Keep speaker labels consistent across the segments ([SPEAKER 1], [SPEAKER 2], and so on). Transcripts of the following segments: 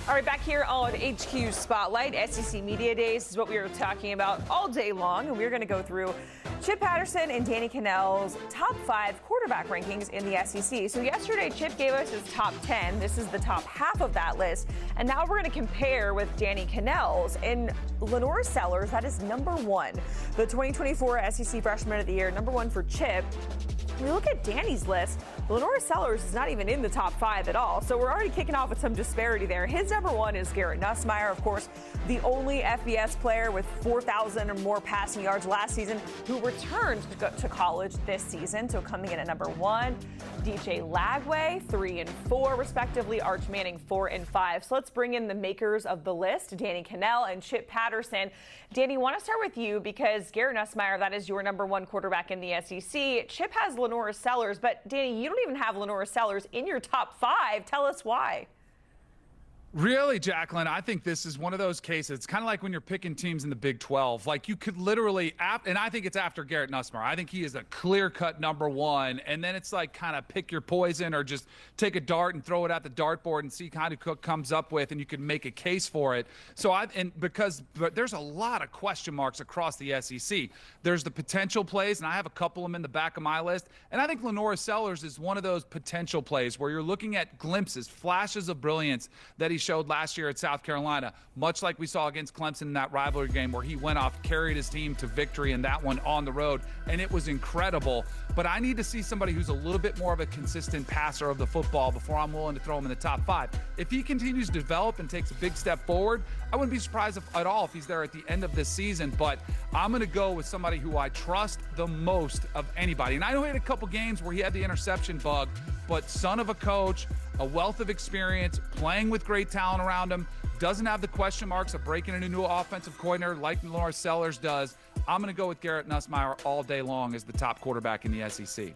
[SPEAKER 1] All right, back here on HQ Spotlight, SEC Media Days is what we were talking about all day long, and we're going to go through Chip Patterson and Danny Kanell's top 5 quarterback rankings in the SEC. So yesterday, Chip gave us his top 10. This is the top half of that list. And now we're going to compare with Danny Kanell's. In Lenore Sellers, that is number 1. The 2024 SEC Freshman of the Year, number 1 for Chip. When we look at Danny's list, Lenore Sellers is not even in the top 5 at all. So we're already kicking off with some disparity there. His number 1 is Garrett Nussmeier, of course, the only FBS player with 4,000 or more passing yards last season who returned to college this season. So coming in at number 1, DJ Lagway, 3 and 4 respectively, Arch Manning 4 and 5. So let's bring in the makers of the list, Danny Kanell and Chip Patterson. Danny, I want to start with you because Garrett Nussmeier, that is your number 1 quarterback in the SEC. Chip has Lenore Sellers, but Danny, you don't even have Lenore Sellers in your top 5. Tell us why.
[SPEAKER 2] Really, Jacqueline, I think this is one of those cases. It's kind of like when you're picking teams in the Big 12. Like, you could literally, and I think it's after Garrett Nussmeier. I think he is a clear-cut number 1. And then it's like kind of pick your poison or just take a dart and throw it at the dartboard and see kind of who comes up with, and you can make a case for it. So but there's a lot of question marks across the SEC. There's the potential plays, and I have a couple of them in the back of my list. And I think Lenore Sellers is one of those potential plays where you're looking at glimpses, flashes of brilliance that he showed last year at South Carolina, much like we saw against Clemson in that rivalry game where he went off, carried his team to victory in that one on the road, and it was incredible. But I need to see somebody who's a little bit more of a consistent passer of the football before I'm willing to throw him in the top 5. If he continues to develop and takes a big step forward, I wouldn't be surprised at all if he's there at the end of this season. But I'm going to go with somebody who I trust the most of anybody. And I know he had a couple games where he had the interception bug, but son of a coach, a wealth of experience, playing with great talent around him, doesn't have the question marks of breaking in a new offensive coordinator like Lenore Sellers does. I'm going to go with Garrett Nussmeier all day long as the top quarterback in the SEC.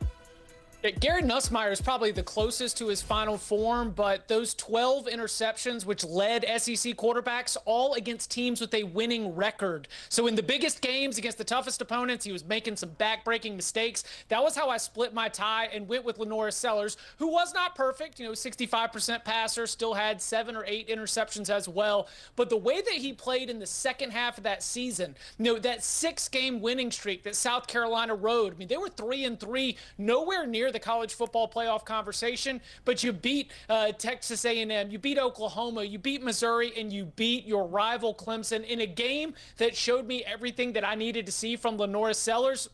[SPEAKER 3] Garrett Nussmeier is probably the closest to his final form, but those 12 interceptions, which led SEC quarterbacks, all against teams with a winning record. So in the biggest games against the toughest opponents, he was making some back-breaking mistakes. That was how I split my tie and went with Lenore Sellers, who was not perfect, 65% passer, still had 7 or 8 interceptions as well. But the way that he played in the second half of that season, that 6-game winning streak that South Carolina rode, they were 3-3, nowhere near the college football playoff conversation, but you beat Texas A&M, you beat Oklahoma, you beat Missouri, and you beat your rival Clemson in a game that showed me everything that I needed to see from Lenore Sellers.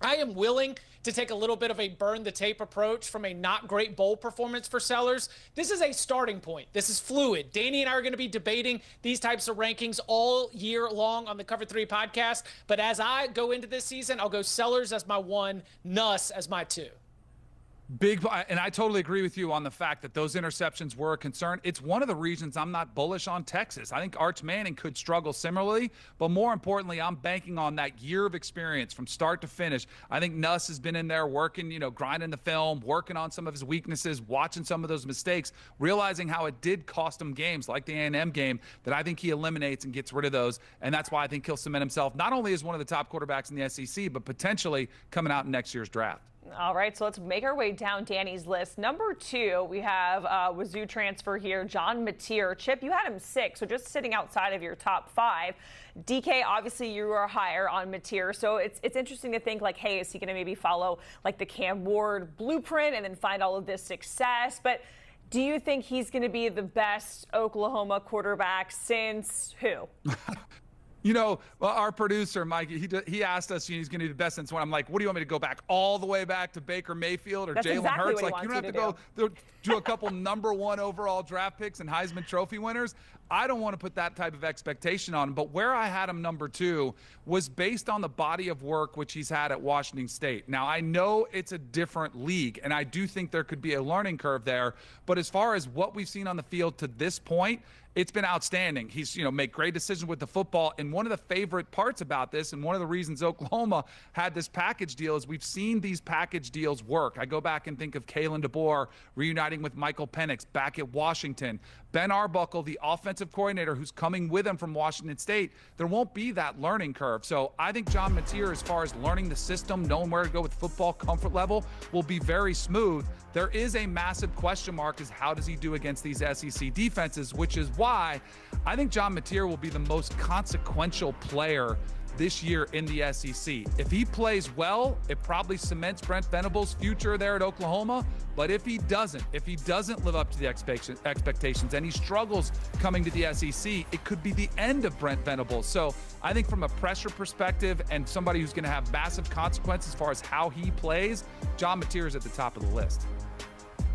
[SPEAKER 3] I am willing to take a little bit of a burn-the-tape approach from a not-great bowl performance for Sellers. This is a starting point. This is fluid. Danny and I are going to be debating these types of rankings all year long on the Cover 3 podcast, but as I go into this season, I'll go Sellers as my 1, Nuss as my 2.
[SPEAKER 2] And I totally agree with you on the fact that those interceptions were a concern. It's one of the reasons I'm not bullish on Texas. I think Arch Manning could struggle similarly, but more importantly, I'm banking on that year of experience from start to finish. I think Nuss has been in there working, grinding the film, working on some of his weaknesses, watching some of those mistakes, realizing how it did cost him games like the A&M game that I think he eliminates and gets rid of those. And that's why I think he'll cement himself not only as one of the top quarterbacks in the SEC, but potentially coming out in next year's draft.
[SPEAKER 1] All right, so let's make our way down Danny's list. Number 2, we have Wazoo transfer here, John Mateer. Chip, you had him 6, so just sitting outside of your top 5. DK, obviously you are higher on Mateer, so it's interesting to think, like, hey, is he going to maybe follow, like, the Cam Ward blueprint and then find all of this success? But do you think he's going to be the best Oklahoma quarterback since who?
[SPEAKER 2] Our producer, Mike, he asked us, he's going to be the best since when. I'm like, what do you want me to go back all the way back to Baker Mayfield or Jalen Hurts? Like, you don't have to go do a couple number 1 overall draft picks and Heisman Trophy winners. I don't want to put that type of expectation on him. But where I had him number 2 was based on the body of work which he's had at Washington State. Now, I know it's a different league, and I do think there could be a learning curve there. But as far as what we've seen on the field to this point, it's been outstanding. He's, made great decisions with the football. And one of the favorite parts about this, and one of the reasons Oklahoma had this package deal, is we've seen these package deals work. I go back and think of Kalen DeBoer reuniting with Michael Penix back at Washington. Ben Arbuckle, the offensive coordinator who's coming with him from Washington State, there won't be that learning curve. So I think John Mateer, as far as learning the system, knowing where to go with football comfort level, will be very smooth. There is a massive question mark is how does he do against these SEC defenses, which is why I think John Mateer will be the most consequential player this year in the SEC. If he plays well, it probably cements Brent Venables' future there at Oklahoma. But if he doesn't live up to the expectations and he struggles coming to the SEC, it could be the end of Brent Venables. So I think from a pressure perspective and somebody who's going to have massive consequences as far as how he plays, John Mateer is at the top of the list.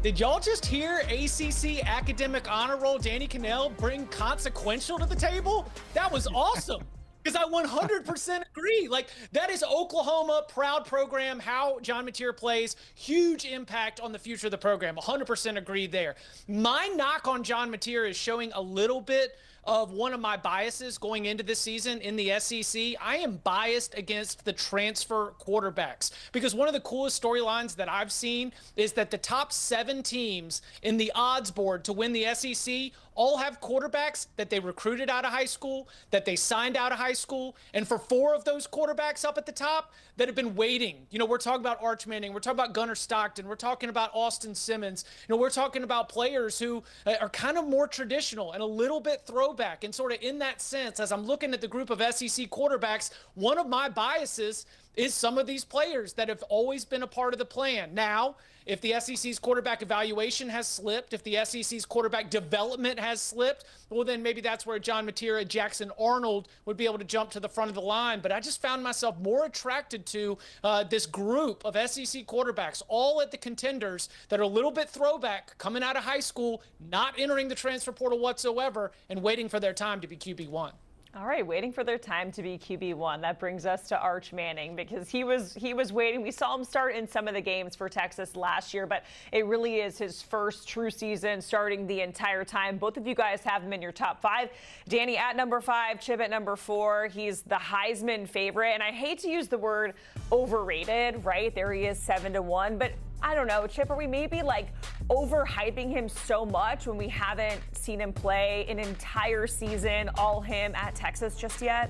[SPEAKER 3] Did y'all just hear ACC academic honor roll Danny Kanell bring consequential to the table? That was awesome. Because I 100% agree. Like, that is Oklahoma, proud program, how John Mateer plays, huge impact on the future of the program. 100% agree there. My knock on John Mateer is showing a little bit of one of my biases going into this season in the SEC. I am biased against the transfer quarterbacks because one of the coolest storylines that I've seen is that the top 7 teams in the odds board to win the SEC all have quarterbacks that they recruited out of high school, that they signed out of high school, and for 4 of those quarterbacks up at the top that have been waiting. You know, we're talking about Arch Manning, we're talking about Gunnar Stockton, we're talking about Austin Simmons. You know, we're talking about players who are kind of more traditional and a little bit throwback. And sort of in that sense, as I'm looking at the group of SEC quarterbacks, one of my biases is some of these players that have always been a part of the plan. Now, if the SEC's quarterback evaluation has slipped, if the SEC's quarterback development has slipped, well, then maybe that's where John Mateer and Jackson Arnold would be able to jump to the front of the line. But I just found myself more attracted to this group of SEC quarterbacks, all at the contenders that are a little bit throwback, coming out of high school, not entering the transfer portal whatsoever, and waiting for their time to be QB1.
[SPEAKER 1] All right, waiting for their time to be QB1. That brings us to Arch Manning because he was waiting. We saw him start in some of the games for Texas last year, but it really is his first true season starting the entire time. Both of you guys have him in your top 5. Danny at number 5, Chip at number 4. He's the Heisman favorite, and I hate to use the word overrated, right? There he is 7-1, but I don't know, Chip, are we maybe like overhyping him so much when we haven't seen him play an entire season, all him at Texas just yet?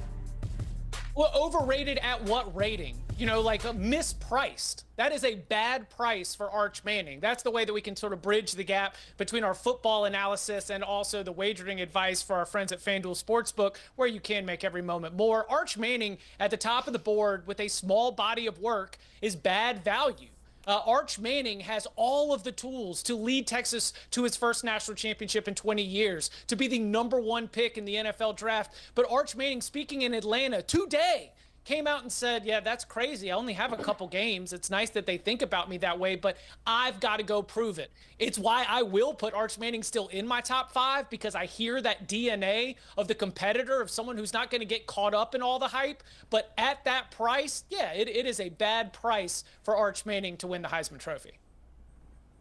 [SPEAKER 3] Well, overrated at what rating? You know, like mispriced. That is a bad price for Arch Manning. That's the way that we can sort of bridge the gap between our football analysis and also the wagering advice for our friends at FanDuel Sportsbook, where you can make every moment more. Arch Manning at the top of the board with a small body of work is bad value. Arch Manning has all of the tools to lead Texas to his first national championship in 20 years, to be the #1 pick in the NFL draft. But Arch Manning, speaking in Atlanta today, came out and said, yeah, that's crazy. I only have a couple games. It's nice that they think about me that way, but I've got to go prove it. It's why I will put Arch Manning still in my top 5, because I hear that DNA of the competitor, of someone who's not going to get caught up in all the hype. But at that price, yeah, it is a bad price for Arch Manning to win the Heisman Trophy.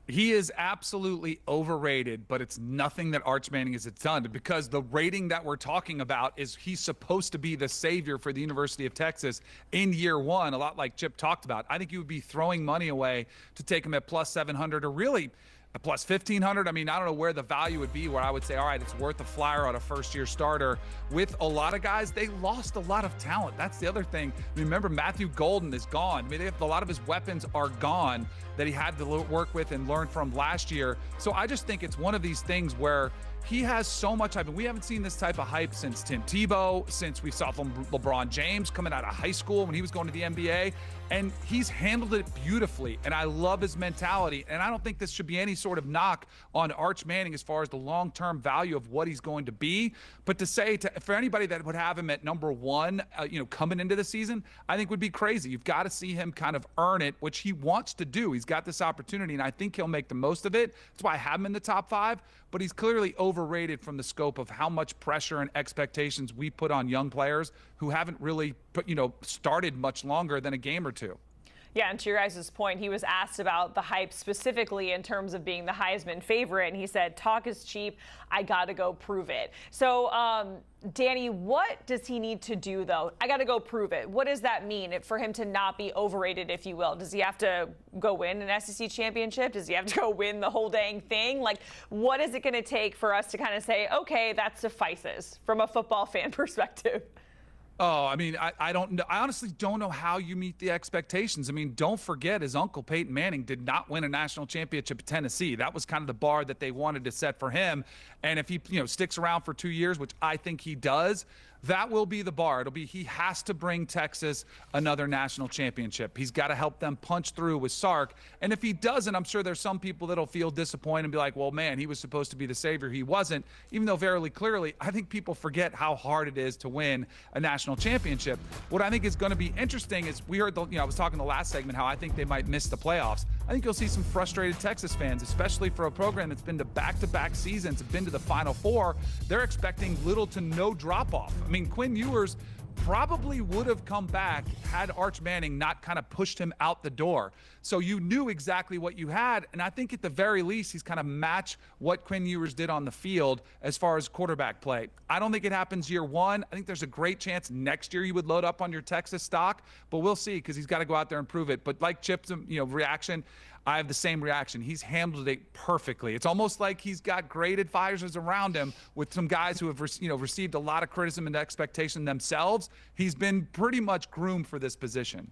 [SPEAKER 2] He is absolutely overrated, but it's nothing that Arch Manning has done, because the rating that we're talking about is he's supposed to be the savior for the University of Texas in year 1, a lot like Chip talked about. I think you would be throwing money away to take him at plus 700 or really a plus 1,500. I mean, I don't know where the value would be where I would say, all right, it's worth a flyer on a first-year starter. With a lot of guys, they lost a lot of talent. That's the other thing. Remember, Matthew Golden is gone. I mean, a lot of his weapons are gone that he had to work with and learn from last year. So I just think it's one of these things where he has so much hype. And we haven't seen this type of hype since Tim Tebow, since we saw from LeBron James coming out of high school when he was going to the NBA. And he's handled it beautifully. And I love his mentality. And I don't think this should be any sort of knock on Arch Manning as far as the long-term value of what he's going to be. But to say, for anybody that would have him at #1, coming into the season, I think would be crazy. You've got to see him kind of earn it, which he wants to do. He's got this opportunity, and I think he'll make the most of it. That's why I have him in the top 5. But he's clearly overrated from the scope of how much pressure and expectations we put on young players who haven't really started much longer than a game or two.
[SPEAKER 1] Yeah, and to your guys' point, he was asked about the hype specifically in terms of being the Heisman favorite, and he said, talk is cheap, I got to go prove it. So, Danny, what does he need to do, though? I got to go prove it. What does that mean for him to not be overrated, if you will? Does he have to go win an SEC championship? Does he have to go win the whole dang thing? Like, what is it going to take for us to kind of say, okay, that suffices from a football fan perspective?
[SPEAKER 2] Oh, I mean, I don't know. I honestly don't know how you meet the expectations. I mean, don't forget his uncle Peyton Manning did not win a national championship at Tennessee. That was kind of the bar that they wanted to set for him. And if he, sticks around for 2 years, which I think he does, that will be the bar. It'll be he has to bring Texas another national championship. He's got to help them punch through with Sark. And if he doesn't, I'm sure there's some people that'll feel disappointed and be like, well, man, he was supposed to be the savior. He wasn't, even though very clearly, I think people forget how hard it is to win a national championship. What I think is going to be interesting is we heard, I was talking the last segment how I think they might miss the playoffs. I think you'll see some frustrated Texas fans, especially for a program that's been to back-to-back seasons, been to the Final Four. They're expecting little to no drop-off. I mean, Quinn Ewers probably would have come back had Arch Manning not kind of pushed him out the door. So you knew exactly what you had, and I think at the very least he's kind of matched what Quinn Ewers did on the field as far as quarterback play. I don't think it happens year one. I think there's a great chance next year you would load up on your Texas stock, but we'll see because he's got to go out there and prove it. But like Chip's reaction, I have the same reaction. He's handled it perfectly. It's almost like he's got great advisors around him with some guys who have received a lot of criticism and expectation themselves. He's been pretty much groomed for this position.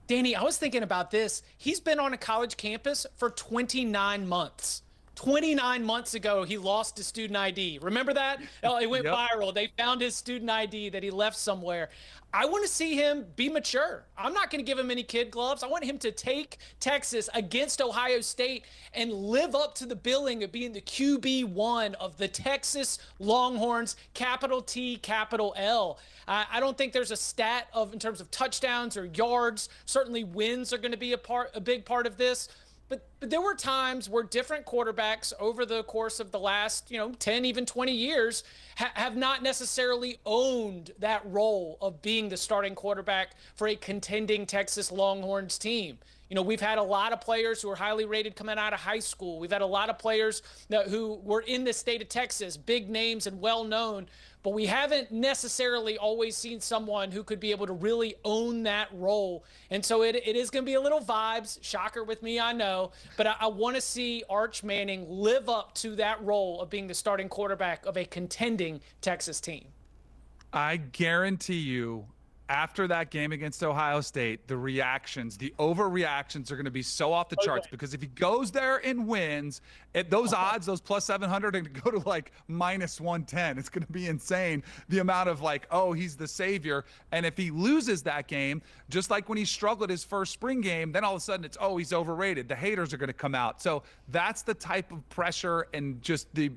[SPEAKER 3] Danny, I was thinking about this. He's been on a college campus for 29 months. 29 months ago, he lost his student ID. Remember that? It went viral. They found his student ID that he left somewhere. I want to see him be mature. I'm not going to give him any kid gloves. I want him to take Texas against Ohio State and live up to the billing of being the QB1 of the Texas Longhorns, capital T, capital L. I don't think there's a stat in terms of touchdowns or yards. Certainly wins are going to be a big part of this. But there were times where different quarterbacks over the course of the last, 10, even 20 years have not necessarily owned that role of being the starting quarterback for a contending Texas Longhorns team. We've had a lot of players who are highly rated coming out of high school. We've had a lot of players who were in the state of Texas, big names and well-known, but we haven't necessarily always seen someone who could be able to really own that role. And so it is going to be a little vibes, shocker with me, I know, but I want to see Arch Manning live up to that role of being the starting quarterback of a contending Texas team.
[SPEAKER 2] I guarantee you, after that game against Ohio State, the overreactions are going to be so off the charts because if he goes there and wins, those odds, those plus 700 are going to go to like minus 110. It's going to be insane, the amount of he's the savior. And if he loses that game, just like when he struggled his first spring game, then all of a sudden it's, he's overrated. The haters are going to come out. So that's the type of pressure and just the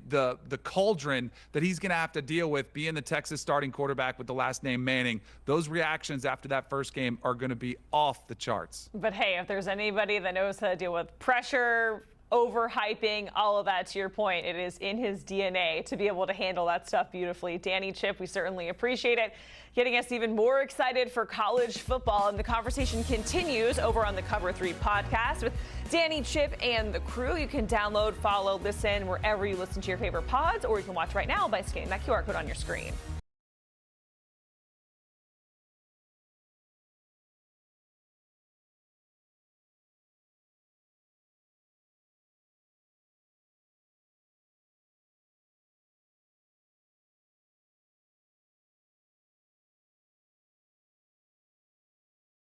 [SPEAKER 2] cauldron that he's going to have to deal with being the Texas starting quarterback with the last name Manning. Those reactions after that first game are going to be off the charts.
[SPEAKER 1] But hey, if there's anybody that knows how to deal with pressure, overhyping, all of that, to your point, it is in his DNA to be able to handle that stuff beautifully. Danny, Chip, we certainly appreciate it, getting us even more excited for college football. And the conversation continues over on the Cover 3 podcast with Danny, Chip, and the crew. You can download, follow, listen wherever you listen to your favorite pods, or you can watch right now by scanning that QR code on your screen.